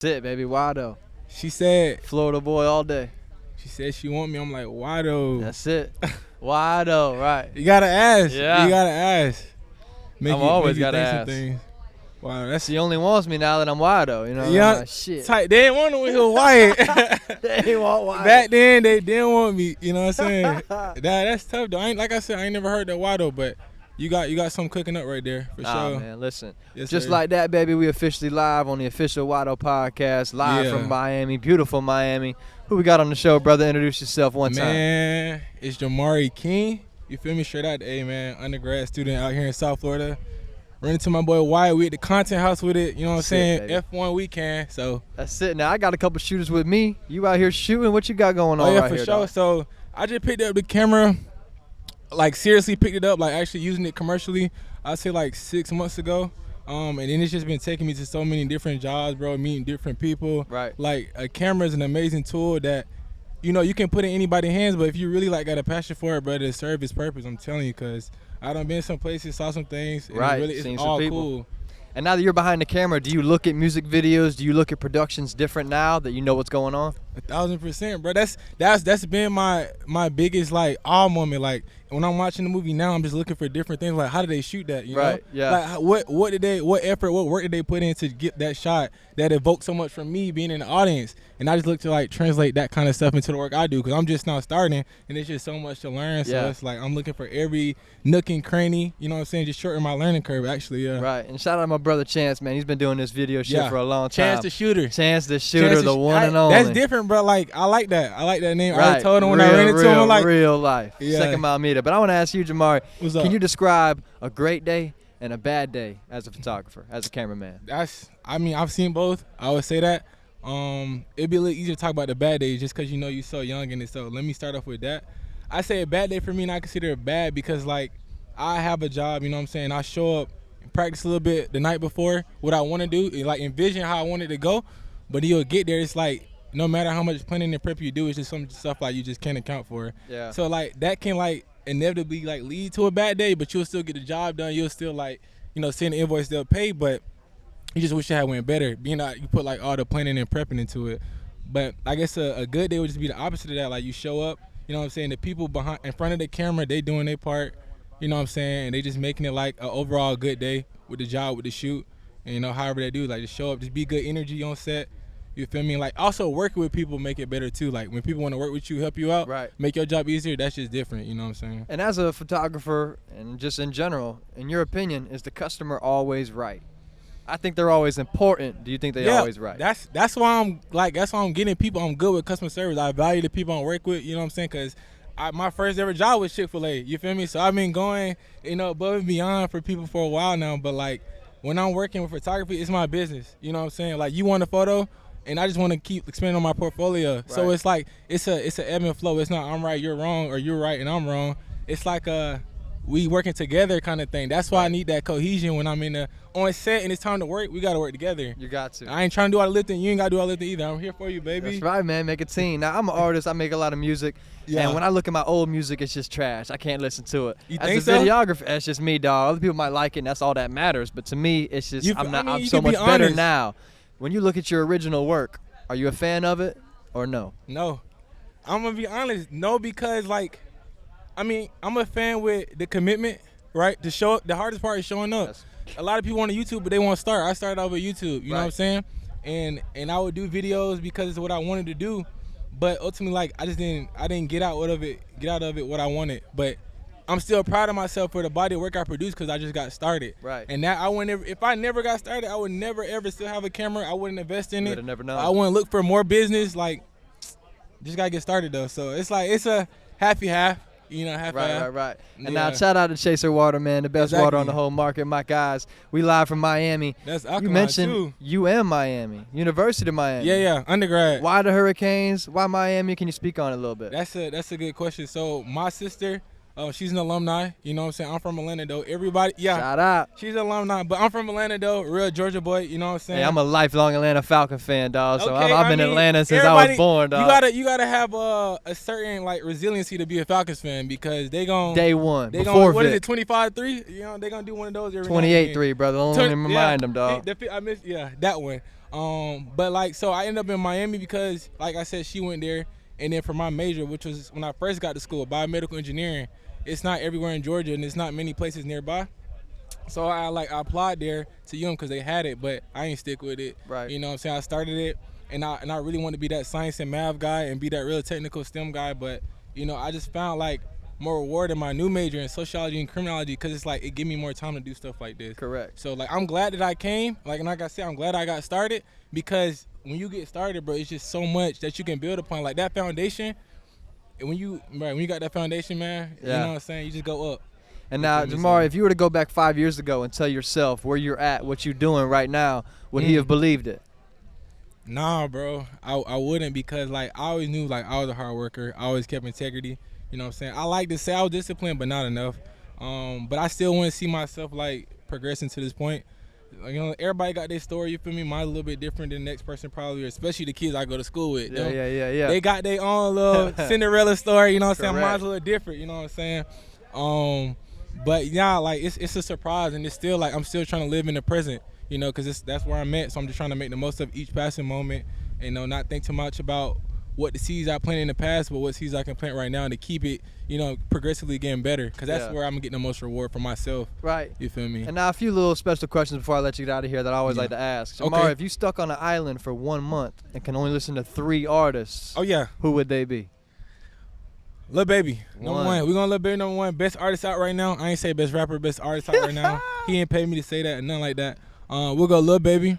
That's it, baby. Wado. She said Florida boy all day. she want me. I'm like, why though? That's it. Wado, right. You gotta ask. Yeah. You gotta ask. I'm always make you gotta think some ask. things. Wow, that's She only wants me now that I'm Wado. You know, yeah. I'm like, shit. Tight. They didn't want me here white. They ain't want Wado. Back then they didn't want me. You know what I'm saying? That's tough though. Like I said, I ain't never heard that Wado, but you got something cooking up right there for sure. Man, listen. Yes, Just sir. like that, baby, we officially live on the official Wado podcast, live from Miami, beautiful Miami. Who we got on the show, brother? Introduce yourself one time. Man, it's Jamari King. You feel me? Straight out the A, man. Undergrad student out here in South Florida. Running to my boy Wyatt. We at the content house with it. You know what I'm saying? Baby. F1 weekend. So. That's it. Now I got a couple shooters with me. You out here shooting? What you got going on? Oh yeah, right for here, sure. dog? So I just picked up the camera. Like seriously picked it up. Like actually using it commercially. I'd say like 6 months ago. And then it's just been taking me to so many different jobs, bro. Meeting different people. Right. Like a camera is an amazing tool that, you know, you can put in anybody's hands, but if you really like got a passion for it, bro, to serve its purpose, I'm telling you, because I done been some places, saw some things, and Right. it's Seen some all people. cool. And now that you're behind the camera, do you look at music videos? Do you look at productions different now that you know what's going on? 1,000%, bro. That's been my biggest like awe moment. Like when I'm watching the movie now, I'm just looking for different things. Like how did they shoot that? You Right, know? yeah. Like what effort, what work did they put in to get that shot that evoked so much from me being in the audience? And I just look to like translate that kind of stuff into the work I do, because I'm just now starting, and it's just so much to learn. So it's like I'm looking for every nook and cranny. You know what I'm saying? Just shorten my learning curve, actually. Yeah. Right. And shout out to my brother Chance, man. He's been doing this video shit for a long time. Chance the Shooter. Chance the Shooter, the one and only. That's different, bro. Like I like that. I like that name. Right. I told him when I ran into him, I'm like, real life. Yeah. Second mile meter. But I want to ask you, Jamari, What's up? can you describe a great day and a bad day as a photographer, as a cameraman? I mean, I've seen both. I would say that. It'd be a little easier to talk about the bad days just because you know you're so young in it. So let me start off with that. I say a bad day for me, and I consider it bad because like I have a job. You know what I'm saying? I show up and practice a little bit the night before what I want to do, and, like envision how I want it to go. But you'll get there. It's like no matter how much planning and prep you do, it's just some stuff like you just can't account for. Yeah. So like that can like inevitably like lead to a bad day, but you'll still get the job done. You'll still like send the invoice, they'll pay, but you just wish it had went better. Being out, you put like all the planning and prepping into it. But I guess a good day would just be the opposite of that. Like you show up, you know what I'm saying? The people in front of the camera, they doing their part, you know what I'm saying? And they just making it like an overall good day with the job, with the shoot. And however they do, like just show up, just be good energy on set. You feel me? Like also working with people make it better too. Like when people want to work with you, help you out, make your job easier, that's just different, you know what I'm saying? And as a photographer and just in general, in your opinion, is the customer always right? I think they're always important. Do you think they're always right? That's why I'm getting people. I'm good with customer service. I value the people I work with, you know what I'm saying? Because my first ever job was Chick-fil-A, you feel me? So I've been going, above and beyond for people for a while now. But like when I'm working with photography, it's my business, you know what I'm saying? Like you want a photo, and I just want to keep expanding on my portfolio. Right. So it's like it's a ebb and flow. It's not I'm right, you're wrong, or you're right and I'm wrong. It's like we working together kind of thing. That's why I need that cohesion when I'm on set and it's time to work. We got to work together. You got to. I ain't trying to do all the lifting. You ain't got to do all the lifting either. I'm here for you, baby. That's right, man. Make a team. Now, I'm an artist. I make a lot of music. Yeah. And when I look at my old music, it's just trash. I can't listen to it. You As think a so? videographer, that's just me, dog. Other people might like it, and that's all that matters. But to me, it's just I'm so much better now. When you look at your original work, are you a fan of it or no? No. I'm going to be honest. No, because I'm a fan with the commitment, right? To show up. The hardest part is showing up. A lot of people want to YouTube, but they want to start. I started off with YouTube, you know what I'm saying? And I would do videos because it's what I wanted to do. But ultimately, I didn't get out of it what I wanted. But I'm still proud of myself for the body of work I produced because I just got started. Right. And now if I never got started, I would never ever still have a camera. I wouldn't invest in it. Would have never known. I wouldn't look for more business. Like, just gotta get started though. So it's a half. Half. Right. And now shout out to Chaser Water, man, the best water on the whole market. My guys, we live from Miami. That's alkaline, you mentioned too. UM Miami, University of Miami. Yeah, undergrad. Why the Hurricanes? Why Miami? Can you speak on it a little bit? That's a good question. So my sister, she's an alumni. You know what I'm saying? I'm from Atlanta though. Everybody, shout out. She's an alumni, but I'm from Atlanta though. Real Georgia boy. You know what I'm saying? Hey, I'm a lifelong Atlanta Falcon fan, dog. So I've been in Atlanta since I was born, dog. You gotta have a certain resiliency to be a Falcons fan because they gon' day one. What is it? 25-3. They gonna do one of those every 28-3, brother. Don't even remind them, dog. I missed that one. But like, so I ended up in Miami because, like I said, she went there. And then for my major, which was when I first got to school, biomedical engineering, it's not everywhere in Georgia and it's not many places nearby. So I applied there to UM because they had it, but I ain't stick with it. Right. You know what I'm saying? I started it, and I really wanted to be that science and math guy and be that real technical STEM guy. But, you know, I just found like more reward in my new major in sociology and criminology because it's like it give me more time to do stuff like this. Correct. So like I'm glad that I came. Like I said, I'm glad I got started because when you get started, bro, it's just so much that you can build upon. Like that foundation, and when you got that foundation, man, you know what I'm saying, you just go up. And now, Jamari, if you were to go back 5 years ago and tell yourself where you're at, what you're doing right now, would he have believed it? Nah, bro, I wouldn't because like I always knew like I was a hard worker. I always kept integrity. You know what I'm saying? I like to say I was disciplined, but not enough. But I still want to see myself like progressing to this point. Like, you know, everybody got their story. You feel me? Mine's a little bit different than the next person probably, especially the kids I go to school with. Yeah. They got their own little Cinderella story. You know what I'm saying? Correct. Mine's a little different. You know what I'm saying? But yeah, like it's a surprise, and it's still like I'm still trying to live in the present. You know, because that's where I'm at. So I'm just trying to make the most of each passing moment. And, you know, not think too much about what the seeds I planted in the past, but what seeds I can plant right now to keep it, you know, progressively getting better. Because that's where I'm getting the most reward for myself. Right. You feel me? And now a few little special questions before I let you get out of here that I always like to ask. Jamari, Okay. if you stuck on an island for 1 month and can only listen to 3 artists, who would they be? Lil Baby, number one. We're going to Lil Baby, number one. Best artist out right now. I ain't say best rapper, best artist out right now. He ain't paid me to say that or nothing like that. We'll go Lil Baby.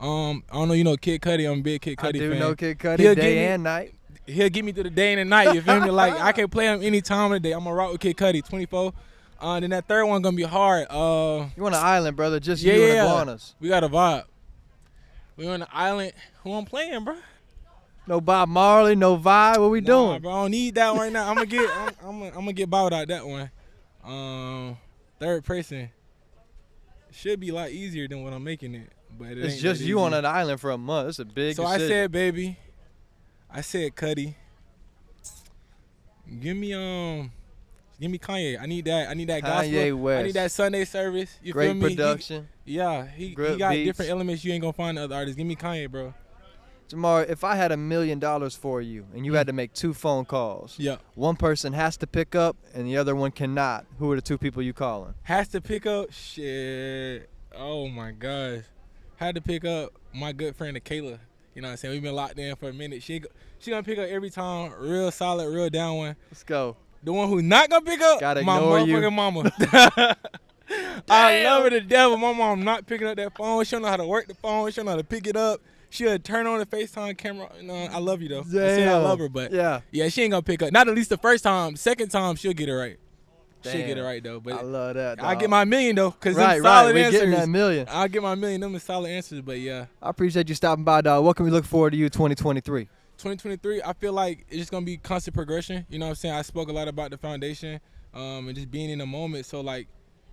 I don't know, you know Kid Cudi. I'm a big Kid Cudi fan. I do know Kid Cudi, day and night. He'll get me through the day and the night, you feel me? Like, I can play him any time of the day. I'm going to rock with Kid Cudi, 24. Then that third one going to be hard. You on an island, brother, just you and iguanas. We got a vibe. We on the island. Who I'm playing, bro? No Bob Marley, no vibe. What we doing? Bro, I don't need that right now. I'm gonna get bowed out that one. Third person should be a lot easier than what I'm making it, but it's just you on an island for a month. It's a big decision. I said Baby. I said Cudi. Give me Kanye. I need that. Kanye gospel. West. I need that Sunday service. You Great feel me? production. He got beats. different elements you ain't gonna find in other artists. Give me Kanye, bro. Jamari, if I had $1 million for you and you had to make 2 phone calls, one person has to pick up and the other one cannot, who are the 2 people you calling? Has to pick up? Shit. Oh my gosh. Had to pick up my good friend Kayla. You know what I'm saying? We've been locked in for a minute. She gonna pick up every time. Real solid, real down one. Let's go. The one who's not gonna pick up, my motherfucking mama. I love her to death, but my mom not picking up that phone. She don't know how to work the phone. She don't know how to pick it up. She'll turn on the FaceTime camera. You know, I love you though. Damn. I said I love her, but yeah, she ain't gonna pick up. Not at least the first time. Second time, she'll get it right. She'll get it right though. But I love that. I'll get my $1 million though, cause right, them solid we're answers. Getting that $1 million. I'll get my $1 million. Them is solid answers, but yeah. I appreciate you stopping by, dog. What can we look forward to you 2023? 2023, I feel like it's just gonna be constant progression. You know what I'm saying? I spoke a lot about the foundation, and just being in the moment. So like,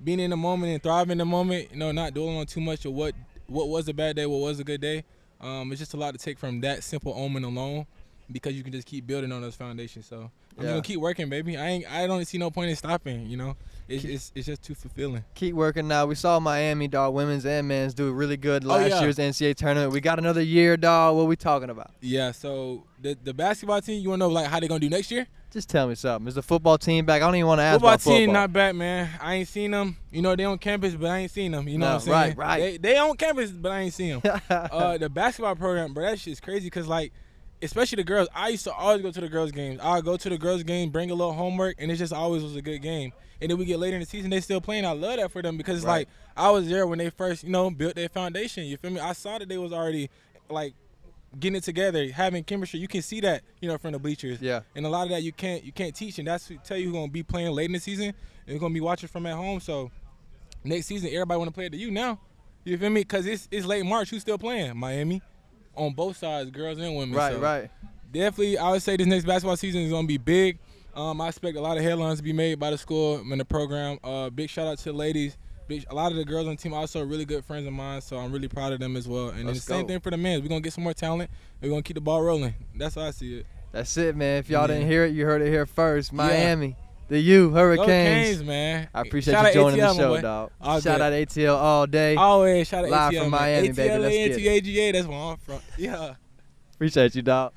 being in the moment and thriving in the moment. You know, not dwelling on too much of what was a bad day, what was a good day. It's just a lot to take from that simple omen alone, because you can just keep building on those foundations. So I'm just gonna keep working, baby. I don't see no point in stopping. You know, it's just too fulfilling. Keep working now. We saw Miami, dog, women's and men's do really good last year's NCAA tournament. We got another year, dog. What we talking about? Yeah. So the basketball team, you wanna know like how they gonna do next year? Just tell me something. Is the football team back? I don't even want to ask about football. Team not back, man. I ain't seen them. You know, they on campus, but I ain't seen them. You know what I'm saying? Right. They on campus, but I ain't seen them. The basketball program, bro, that shit's crazy because, like, especially the girls. I used to always go to the girls' games. I'll go to the girls' game, bring a little homework, and it just always was a good game. And then we get later in the season, they still playing. I love that for them because, it's like, I was there when they first, you know, built their foundation. You feel me? I saw that they was already, like, getting it together, having chemistry. You can see that, you know, from the bleachers. Yeah. And a lot of that you can't teach, and that's to tell you who's gonna be playing late in the season and who's gonna be watching from at home. So next season, everybody wanna play at the U now. You feel me? Because it's late March. Who's still playing? Miami, on both sides, girls and women. Right. Definitely, I would say this next basketball season is gonna be big. I expect a lot of headlines to be made by the school and the program. Big shout out to the ladies. A lot of the girls on the team are also really good friends of mine, so I'm really proud of them as well. And then the same thing for the men. We're going to get some more talent. We're going to keep the ball rolling. That's how I see it. That's it, man. If y'all didn't hear it, you heard it here first. Miami. The U, Hurricanes. Go Canes, man. I appreciate Shout you out joining ATL, the show, my boy. dog. All Shout good. out ATL all day. Always shout out Live ATL, from man. Miami, baby. Let's get it. ATL, that's where I'm from. Yeah. Appreciate you, dog.